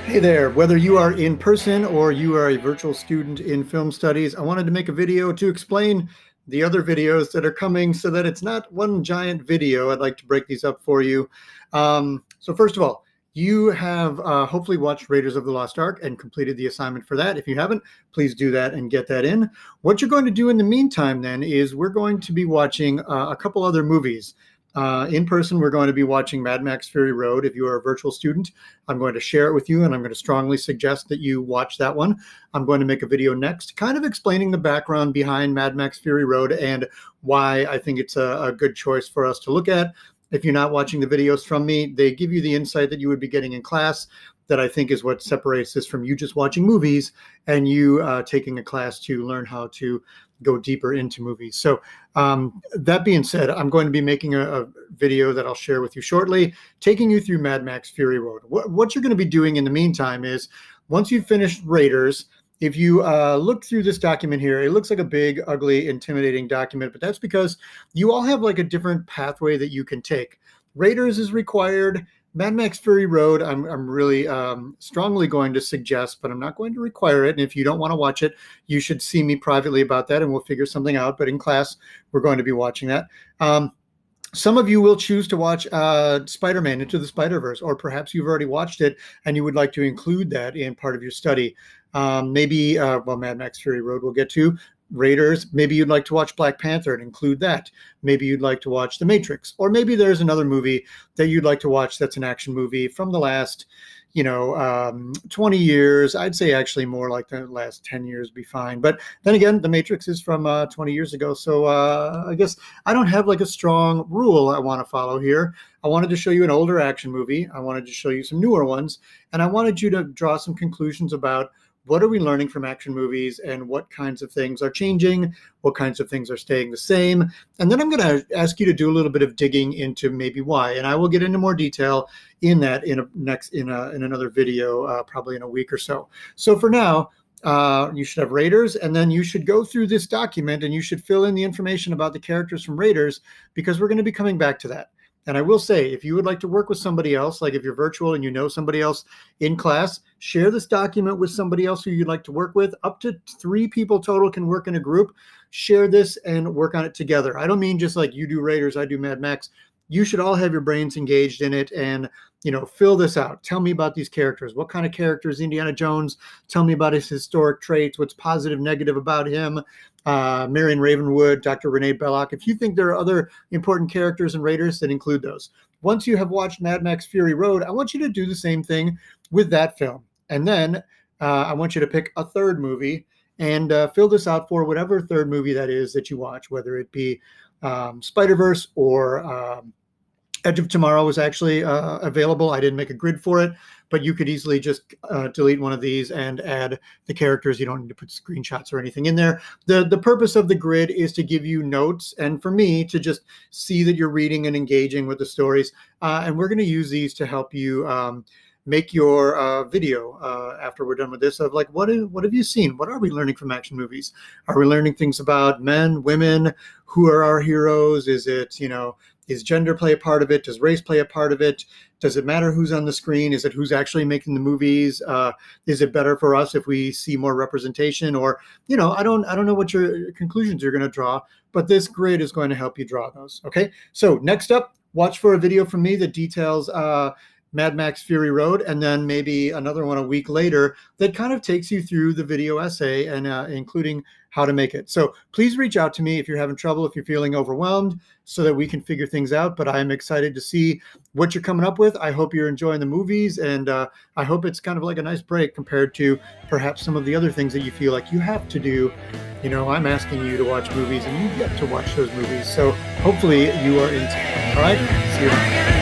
Hey there, whether you are in person or you are a virtual student in film studies, I wanted to make a video to explain the other videos that are coming so that it's not one giant video. I'd like to break these up for you. So first of all, you have hopefully watched Raiders of the Lost Ark and completed the assignment for that. If you haven't, please do that and get that in. What you're going to do in the meantime then is we're going to be watching a couple other movies. In person, we're going to be watching Mad Max Fury Road. If you are a virtual student, I'm going to share it with you, and I'm going to strongly suggest that you watch that one. I'm going to make a video next, kind of explaining the background behind Mad Max Fury Road and why I think it's a good choice for us to look at. If you're not watching the videos from me, they give you the insight that you would be getting in class that I think is what separates this from you just watching movies and you taking a class to learn how to go deeper into movies. So that being said, I'm going to be making a video that I'll share with you shortly, taking you through Mad Max Fury Road. What you're going to be doing in the meantime is once you've finished Raiders, if you look through this document here, it looks like a big, ugly, intimidating document, but that's because you all have like a different pathway that you can take. Raiders is required. Mad Max Fury Road, I'm really strongly going to suggest, but I'm not going to require it. And if you don't want to watch it, you should see me privately about that and we'll figure something out. But in class, we're going to be watching that. Some of you will choose to watch Spider-Man Into the Spider-Verse, or perhaps you've already watched it and you would like to include that in part of your study. Maybe, Mad Max Fury Road we'll get to. Raiders, maybe you'd like to watch Black Panther and include that. Maybe you'd like to watch The Matrix, or maybe there's another movie that you'd like to watch that's an action movie from the last, 20 years. I'd say actually more like the last 10 years be fine. But then again, The Matrix is from 20 years ago. So I guess I don't have like a strong rule I want to follow here. I wanted to show you an older action movie. I wanted to show you some newer ones. And I wanted you to draw some conclusions about what are we learning from action movies and what kinds of things are changing, what kinds of things are staying the same. And then I'm going to ask you to do a little bit of digging into maybe why. And I will get into more detail in that in another video, probably in a week or so. So for now, you should have Raiders, and then you should go through this document and you should fill in the information about the characters from Raiders, because we're going to be coming back to that. And I will say, if you would like to work with somebody else, like if you're virtual and you know somebody else in class, share this document with somebody else who you'd like to work with. Up to 3 people total can work in a group. Share this and work on it together. I don't mean just like you do Raiders, I do Mad Max. You should all have your brains engaged in it and, fill this out. Tell me about these characters. What kind of characters Indiana Jones? Tell me about his historic traits. What's positive, negative about him? Marion Ravenwood, Dr. Renee Belloc. If you think there are other important characters in Raiders, then include those. Once you have watched Mad Max Fury Road, I want you to do the same thing with that film. And then I want you to pick a third movie and fill this out for whatever third movie that is that you watch, whether it be Spider-Verse or Edge of Tomorrow was actually available. I didn't make a grid for it, but you could easily just delete one of these and add the characters. You don't need to put screenshots or anything in there. The purpose of the grid is to give you notes and for me to just see that you're reading and engaging with the stories. And we're going to use these to help you make your video after we're done with this of like, what have you seen? What are we learning from action movies? Are we learning things about men, women? Who are our heroes? Is it, is gender play a part of it? Does race play a part of it? Does it matter who's on the screen? Is it who's actually making the movies? Is it better for us if we see more representation? Or, I don't know what your conclusions you're going to draw, but this grid is going to help you draw those. Okay. So next up, watch for a video from me that details Mad Max Fury Road, and then maybe another one a week later that kind of takes you through the video essay and including how to make it. So please reach out to me if you're having trouble, if you're feeling overwhelmed, so that we can figure things out. But I'm excited to see what you're coming up with. I hope you're enjoying the movies, and I hope it's kind of like a nice break compared to perhaps some of the other things that you feel like you have to do. I'm asking you to watch movies and you get to watch those movies. So hopefully you are into it. All right, see you then.